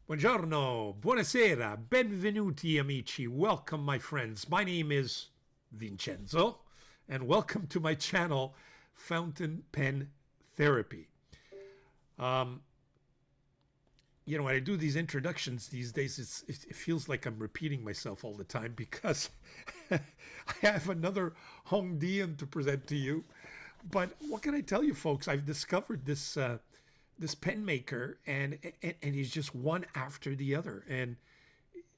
Buongiorno, buonasera, benvenuti amici. Welcome, my friends. My name is Vincenzo, and welcome to my channel, Fountain Pen Therapy. When I do these introductions these days, it feels like I'm repeating myself all the time because I have another Hongdian to present to you. But what can I tell you, folks? I've discovered this pen maker, and he's just one after the other. And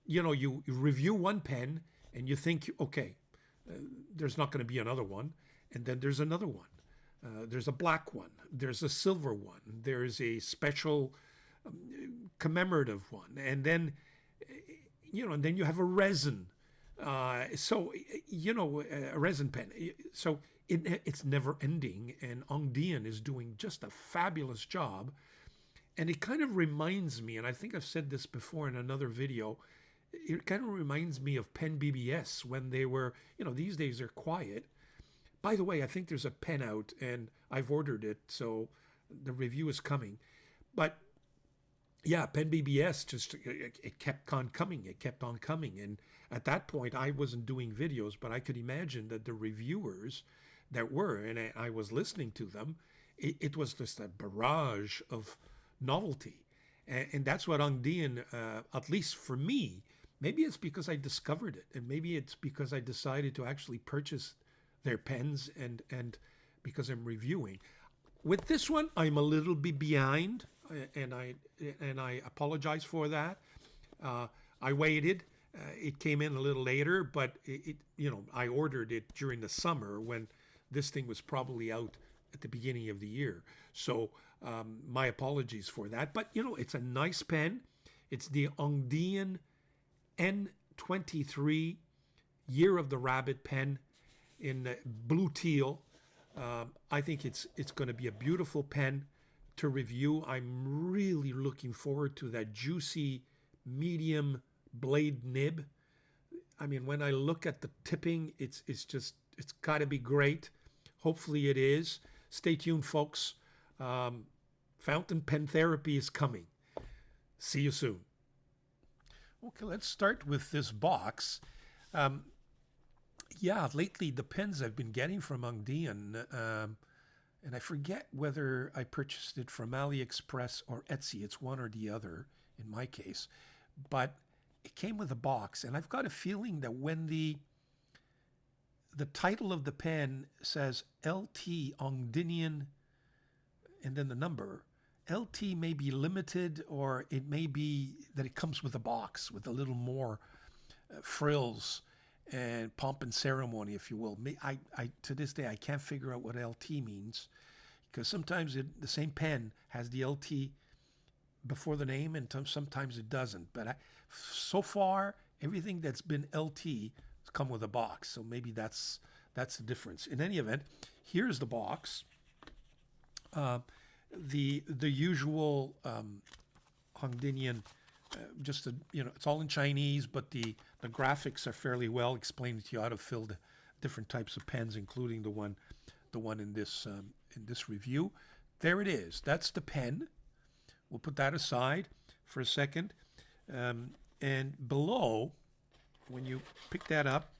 you review one pen, and you think, okay, there's not going to be another one, and then there's another one. There's a black one. There's a silver one. There's a special commemorative one, and then you have a resin. A resin pen. So it's never ending, and Hongdian is doing just a fabulous job. And it kind of reminds me, and I think I've said this before in another video, it kind of reminds me of Pen BBS when they were, these days they're quiet. By the way, I think there's a pen out, and I've ordered it, so the review is coming. But yeah, Pen BBS it kept on coming. It kept on coming. And at that point, I wasn't doing videos, but I could imagine that the reviewers that were, and I was listening to them, it was just a barrage of novelty. And that's what Hongdian, at least for me, maybe it's because I discovered it, and maybe it's because I decided to actually purchase their pens, and because I'm reviewing. With this one, I'm a little bit behind, and I apologize for that. I waited. It came in a little later, but I ordered it during the summer when this thing was probably out at the beginning of the year. So my apologies for that. But it's a nice pen. It's the HONGDIAN N23 Year of the Rabbit pen in blue teal. I think it's going to be a beautiful pen to review. I'm really looking forward to that juicy medium blade nib. I mean, when I look at the tipping, it's got to be great. Hopefully it is. Stay tuned, folks. Fountain Pen Therapy is coming. See you soon. Okay, let's start with this box. Lately the pens I've been getting from Hongdian, and I forget whether I purchased it from AliExpress or Etsy. It's one or the other in my case. But it came with a box, and I've got a feeling that when the title of the pen says LT HONGDIAN and then the number, LT may be limited, or it may be that it comes with a box with a little more frills and pomp and ceremony, if you will. I to this day, I can't figure out what LT means, because sometimes the same pen has the LT before the name, and sometimes it doesn't. But so far, everything that's been LT has come with a box, so maybe that's the difference. In any event, here's the box. The usual Hongdian. It's all in Chinese, but the graphics are fairly well explained to you how to fill the different types of pens, including the one in this review. There it is. That's the pen. We'll put that aside for a second. And below, when you pick that up,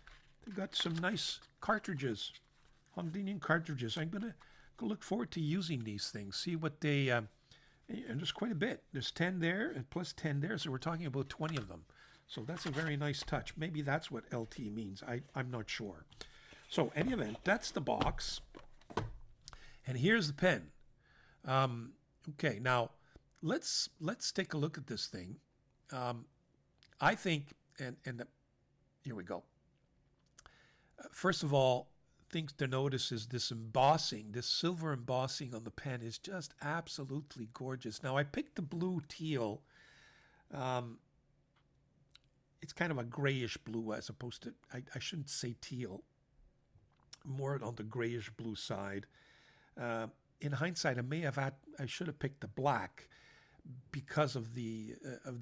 they've got some nice cartridges, Hongdian cartridges. I'm gonna look forward to using these things. See what they. And there's quite a bit. There's 10 there and plus 10 there, so we're talking about 20 of them. So that's a very nice touch. Maybe that's what LT means. I'm not sure. So, any event, that's the box. And here's the pen. Okay, now let's take a look at this thing. I think, here we go. First of all, things to notice is this embossing, this silver embossing on the pen is just absolutely gorgeous. Now, I picked the blue teal. It's kind of a grayish blue as opposed to, I shouldn't say teal, more on the grayish blue side. In hindsight, I should have picked the black because of the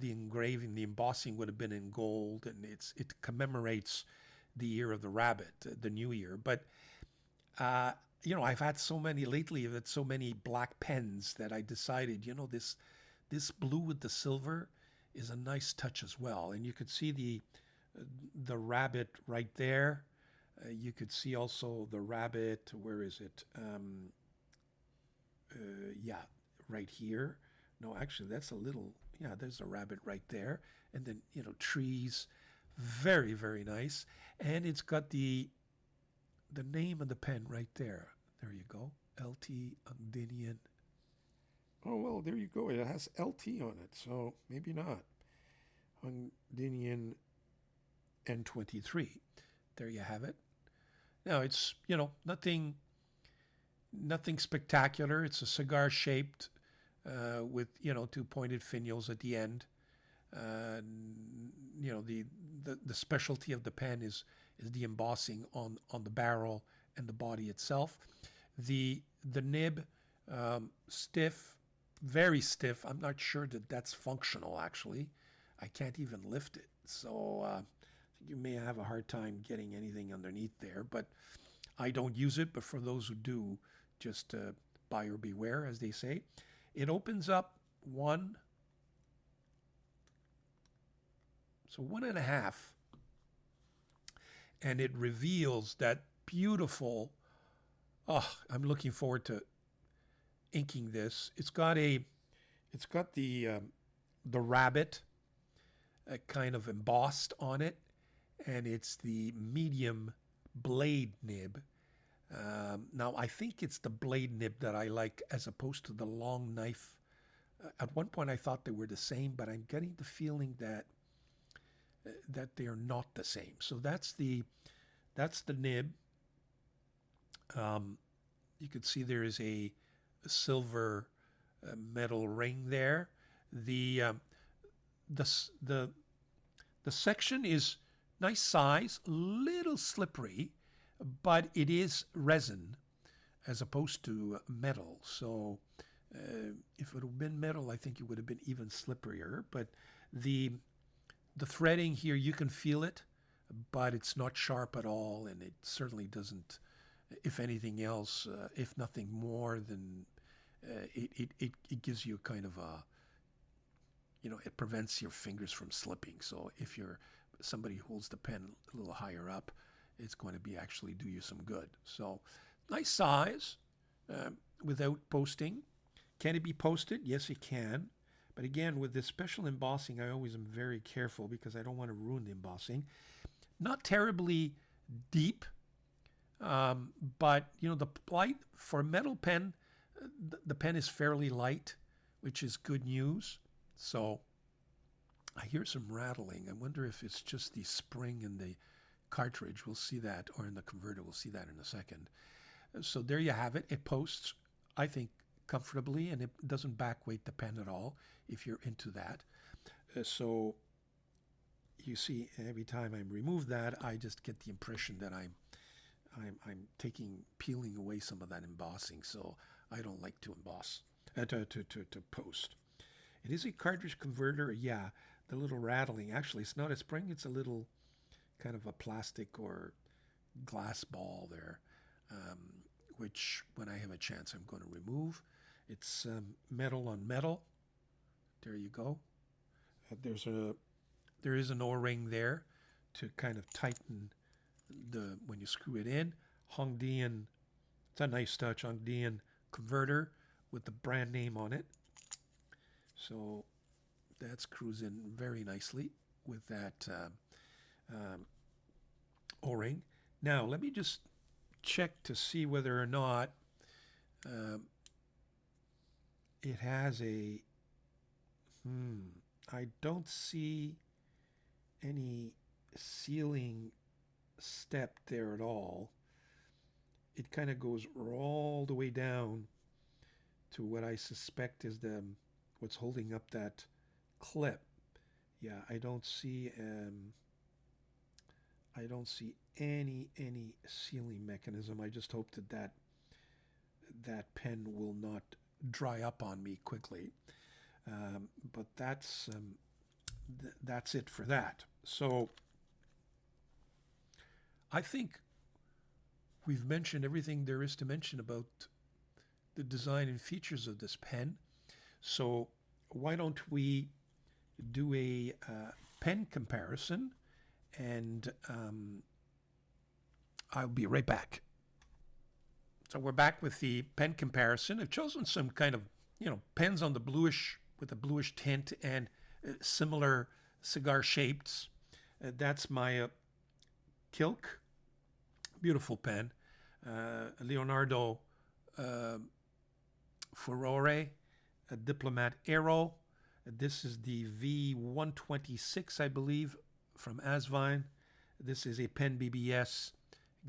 engraving. The embossing would have been in gold, and it commemorates the year of the rabbit, the new year. But I've had so many lately. I've had so many black pens that I decided, this blue with the silver is a nice touch as well. And you could see the rabbit right there. You could see also the rabbit. Where is it? Yeah, right here. No, actually, that's a little. Yeah, there's a rabbit right there, and then trees. Very, very nice. And it's got the name of the pen right there. There you go. LT HONGDIAN. Oh, well, there you go. It has LT on it, so maybe not. HONGDIAN N23. There you have it. Now, it's, nothing spectacular. It's a cigar shaped with, two pointed finials at the end. The specialty of the pen is the embossing on the barrel and the body itself. The nib, stiff, very stiff. I'm not sure that that's functional, actually. I can't even lift it. So you may have a hard time getting anything underneath there. But I don't use it. But for those who do, just buyer beware, as they say. It opens up one. So 1.5. And it reveals that beautiful, I'm looking forward to inking this. It's got the rabbit kind of embossed on it, and it's the medium blade nib. Now, I think it's the blade nib that I like as opposed to the long knife. At one point, I thought they were the same, but I'm getting the feeling that they are not the same. So that's the nib. You could see there is a silver metal ring there. The section is nice size, little slippery, but it is resin as opposed to metal. So if it would have been metal, I think it would have been even slipperier. But the threading here, you can feel it, but it's not sharp at all, and it certainly doesn't, if anything else, if nothing more than it gives you kind of a, it prevents your fingers from slipping. So if you're somebody who holds the pen a little higher up, it's going to be actually do you some good. So nice size without posting. Can it be posted? Yes, it can. But again, with this special embossing, I always am very careful because I don't want to ruin the embossing. Not terribly deep, but the light for a metal pen, the pen is fairly light, which is good news. So I hear some rattling. I wonder if it's just the spring in the cartridge. We'll see that, or in the converter. We'll see that in a second. So there you have it. It posts, I think, comfortably, and it doesn't backweight the pen at all if you're into that. So you see, every time I remove that, I just get the impression that I'm peeling away some of that embossing. So I don't like to emboss, to post. It is a cartridge converter. Yeah, the little rattling. Actually, it's not a spring. It's a little kind of a plastic or glass ball there, which when I have a chance, I'm going to remove. It's metal on metal. There you go. There is an O-ring there to kind of tighten when you screw it in. HONGDIAN, it's a nice touch. HONGDIAN converter with the brand name on it. So that screws in very nicely with that O-ring. Now let me just check to see whether or not it has a I don't see any sealing step there at all. It kind of goes all the way down to what I suspect is what's holding up that clip. Yeah, I don't see any sealing mechanism. I just hope that pen will not dry up on me quickly. But that's it for that. So I think we've mentioned everything there is to mention about the design and features of this pen. So why don't we do a pen comparison, and I'll be right back. So we're back with the pen comparison. I've chosen some kind of, pens on the bluish, with a bluish tint, and similar cigar shapes. That's my Kilk, beautiful pen. Leonardo Furore, a Diplomat Aero. This is the V126, I believe, from Asvine. This is a Pen BBS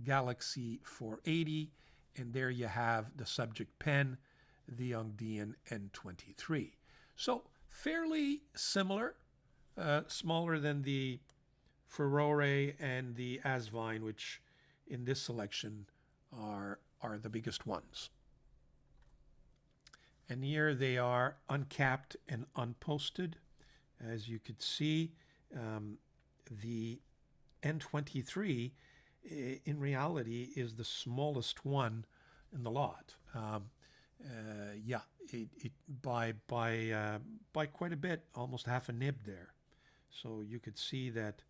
Galaxy 480, and there you have the subject pen, the HONGDIAN N23. So fairly similar, smaller than the Furore and the Asvine, which in this selection are the biggest ones. And here they are uncapped and unposted. As you could see, the N23 in reality is the smallest one in the lot. Yeah, it by quite a bit, almost half a nib there. So you could see that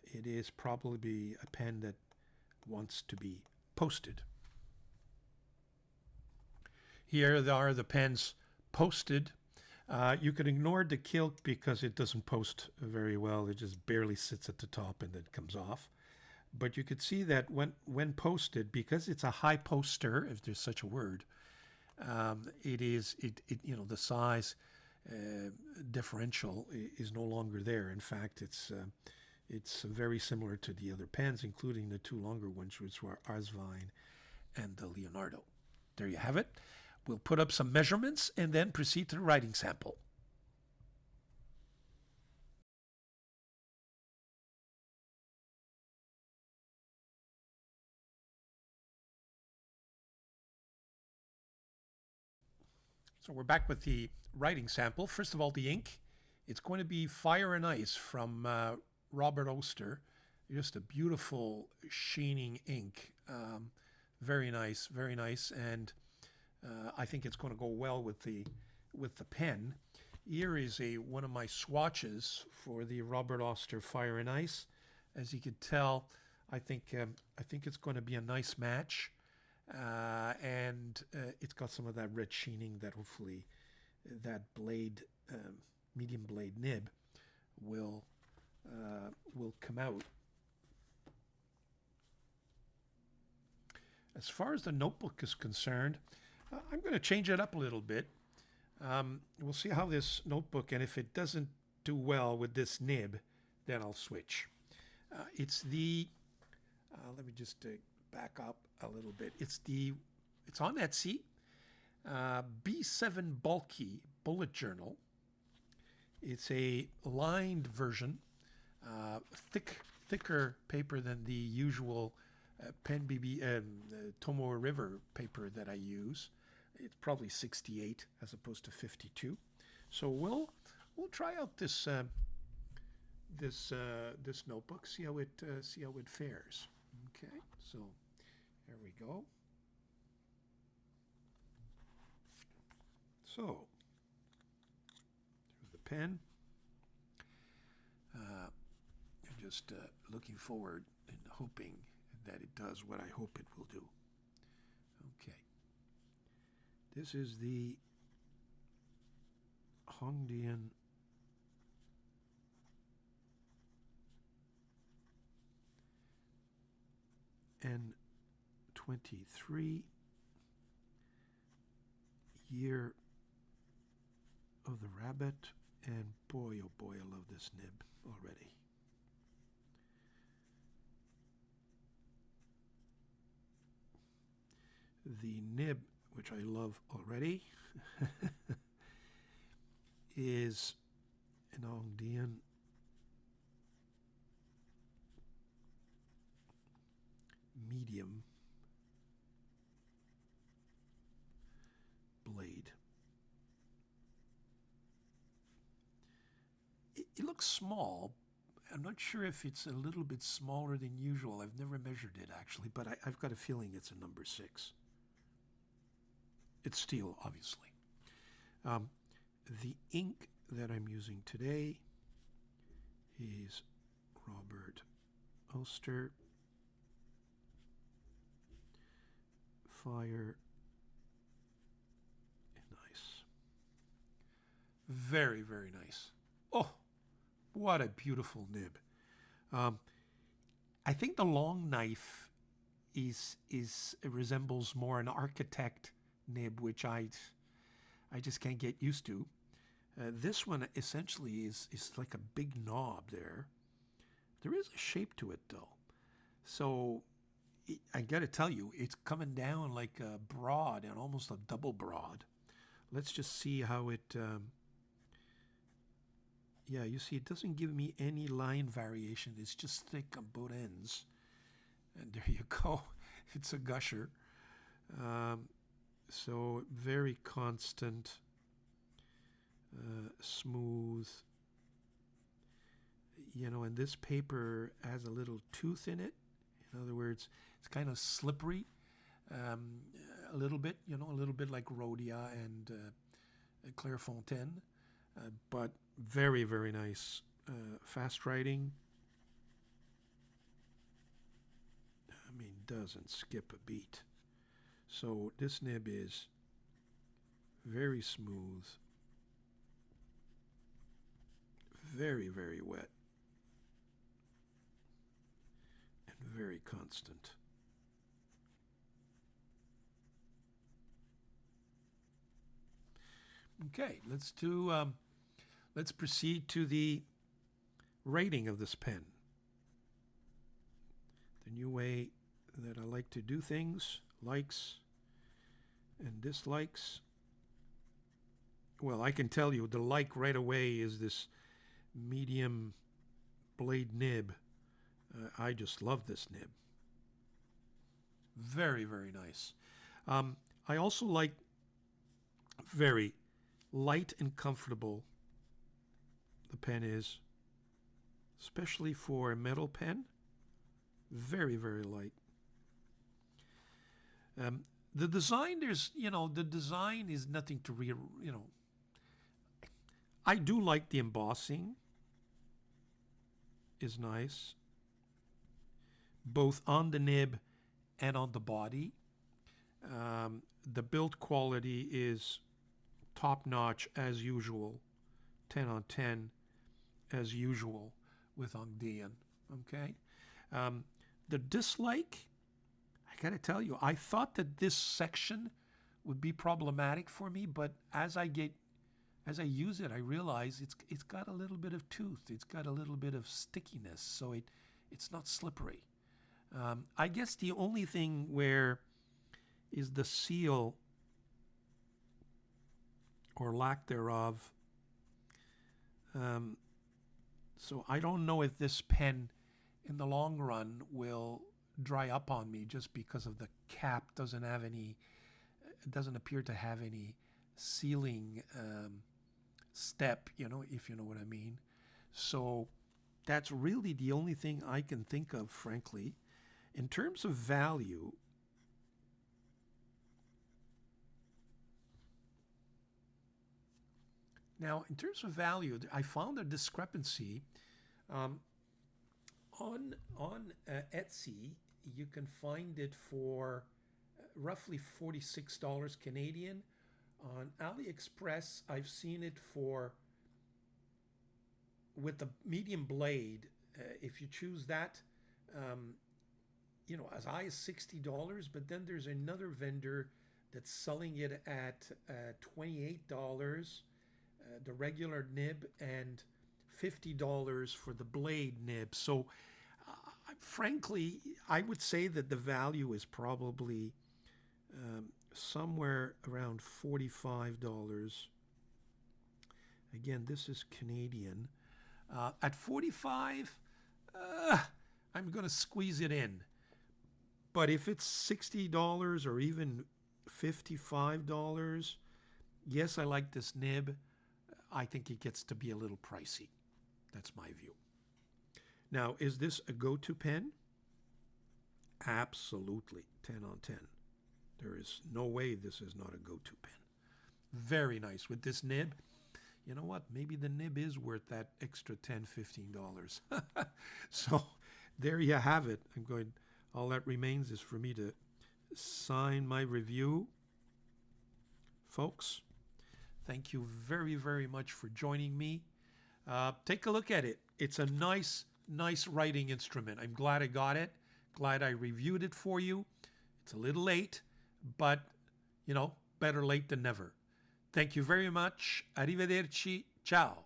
it is probably a pen that wants to be posted. Here are the pens posted. You can ignore the Kilk because it doesn't post very well. It just barely sits at the top and then comes off. But you could see that when posted, because it's a high poster, if there's such a word, the size differential is no longer there. In fact, it's very similar to the other pens, including the two longer ones, which were Asvine and the Leonardo. There you have it. We'll put up some measurements and then proceed to the writing sample. So we're back with the writing sample. First of all, the ink. It's going to be Fire and Ice from Robert Oster. Just a beautiful sheening ink. Very nice, very nice. And I think it's going to go well with the pen. Here is one of my swatches for the Robert Oster Fire and Ice. As you can tell, I think it's going to be a nice match, and it's got some of that red sheening that hopefully that blade, medium blade nib, will come out. As far as the notebook is concerned, I'm going to change it up a little bit. We'll see how this notebook, and if it doesn't do well with this nib, then I'll switch. It's the, let me just back up a little bit. It's on Etsy, B7 Bulky Bullet Journal. It's a lined version, thicker paper than the usual Pen BB Tomoe River paper that I use. It's probably 68 as opposed to 52. So we'll try out this this notebook, see how it fares. Okay, so there we go. So there's the pen. I'm just looking forward and hoping that it does what I hope it will do. Okay. This is the HONGDIAN N23, Year of the Rabbit, and boy, oh boy, I love this nib already. The nib, which I love already, is an HONGDIAN medium blade. It looks small. I'm not sure if it's a little bit smaller than usual. I've never measured it actually, but I've got a feeling it's a number 6. It's steel, obviously. The ink that I'm using today is Robert Oster Fire and Ice. Very, very nice. Oh, what a beautiful nib. I think the long knife resembles more an architect nib, which I just can't get used to. This one essentially is like a big knob there. There is a shape to it though. So I got to tell you, it's coming down like a broad and almost a double broad. Let's just see how it... yeah, you see, it doesn't give me any line variation. It's just thick on both ends. And there you go. It's a gusher. So very constant, smooth. You know, and this paper has a little tooth in it. In other words, it's kind of slippery, a little bit, you know, a little bit like Rhodia and Clairefontaine, but very, very nice. Fast writing. I mean, doesn't skip a beat. So this nib is very smooth, very, very wet, and very constant. Okay, let's proceed to the rating of this pen. The new way that I like to do things, likes and dislikes. Well, I can tell you the like right away is this medium blade nib. I just love this nib. Very, very nice. I also like very light and comfortable the pen is, especially for a metal pen. Very, very light. The design, the design is nothing to I do like the embossing. Is nice. Both on the nib and on the body. The build quality is top notch as usual. 10 on 10 as usual with HONGDIAN. Okay. The dislike, I gotta tell you, I thought that this section would be problematic for me, but as I use it, I realize it's got a little bit of tooth. It's got a little bit of stickiness, so it's not slippery. I guess the only thing where is the seal or lack thereof. So I don't know if this pen in the long run will dry up on me just because of the cap doesn't appear to have any sealing step, if you know what I mean. So that's really the only thing I can think of, frankly. In terms of value, now in terms of value, I found a discrepancy. On Etsy, you can find it for roughly $46 Canadian. On AliExpress, I've seen it for, with the medium blade, if you choose that, as high as $60. But then there's another vendor that's selling it at $28, the regular nib, and $50 for the blade nib. So frankly, I would say that the value is probably somewhere around $45. Again, this is Canadian. At $45, I'm going to squeeze it in. But if it's $60 or even $55, yes, I like this nib. I think it gets to be a little pricey. That's my view. Now, is this a go-to pen? Absolutely, 10 on 10. There is no way this is not a go-to pen. Very nice. With this nib, you know what? Maybe the nib is worth that extra $10, $15. So there you have it. All that remains is for me to sign my review. Folks, thank you very, very much for joining me. Take a look at it. It's a nice writing instrument. I'm glad I got it. Glad I reviewed it for you. It's a little late, but, better late than never. Thank you very much. Arrivederci. Ciao.